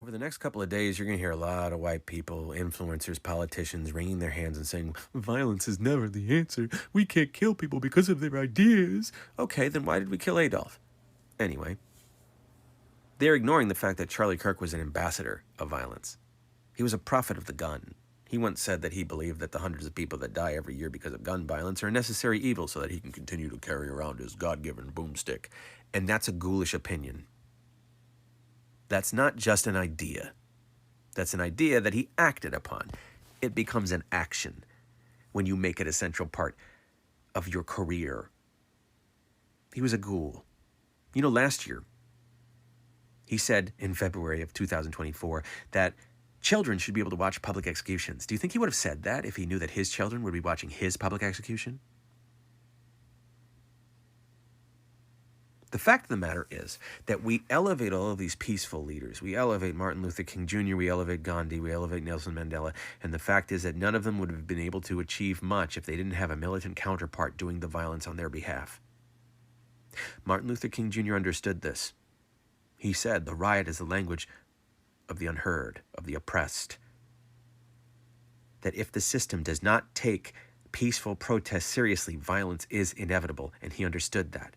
Over the next couple of days, you're going to hear a lot of white people, influencers, politicians wringing their hands and saying, violence is never the answer. We can't kill people because of their ideas. Okay, then why did we kill Adolf? Anyway, they're ignoring the fact that Charlie Kirk was an ambassador of violence. He was a prophet of the gun. He once said that he believed that the hundreds of people that die every year because of gun violence are a necessary evil so that he can continue to carry around his God-given boomstick. And that's a ghoulish opinion. That's not just an idea. That's an idea that he acted upon. It becomes an action when you make it a central part of your career. He was a ghoul. You know, last year, he said in February of 2024 that children should be able to watch public executions. Do you think he would have said that if he knew that his children would be watching his public execution? The fact of the matter is that we elevate all of these peaceful leaders. We elevate Martin Luther King Jr., we elevate Gandhi, we elevate Nelson Mandela, and the fact is that none of them would have been able to achieve much if they didn't have a militant counterpart doing the violence on their behalf. Martin Luther King Jr. understood this. He said, the riot is the language of the unheard, of the oppressed. That if the system does not take peaceful protest seriously, violence is inevitable, and he understood that.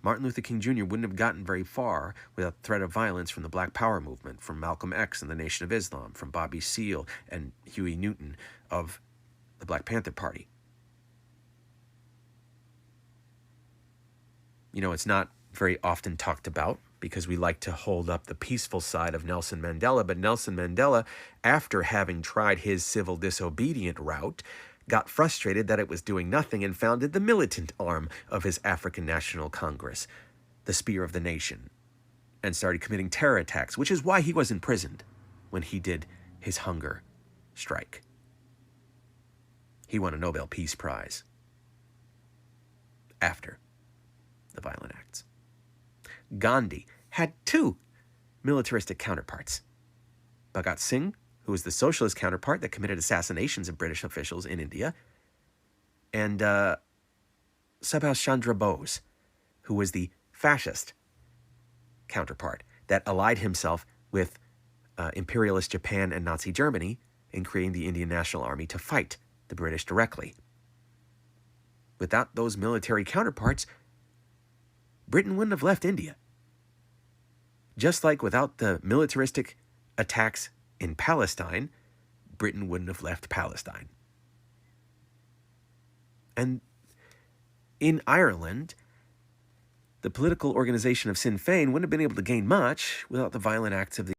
Martin Luther King Jr. wouldn't have gotten very far without threat of violence from the Black Power movement, from Malcolm X and the Nation of Islam, from Bobby Seale and Huey Newton of the Black Panther Party. You know, it's not very often talked about because we like to hold up the peaceful side of Nelson Mandela, but Nelson Mandela, after having tried his civil disobedient route, got frustrated that it was doing nothing and founded the militant arm of his African National Congress, the Spear of the Nation, and started committing terror attacks, which is why he was imprisoned when he did his hunger strike. He won a Nobel Peace Prize after the violent acts. Gandhi had two militaristic counterparts. Bhagat Singh, who was the socialist counterpart that committed assassinations of British officials in India, and Subhash Chandra Bose, who was the fascist counterpart that allied himself with imperialist Japan and Nazi Germany in creating the Indian National Army to fight the British directly. Without those military counterparts, Britain wouldn't have left India. Just like without the militaristic attacks in Palestine, Britain wouldn't have left Palestine. And in Ireland, the political organization of Sinn Féin wouldn't have been able to gain much without the violent acts of the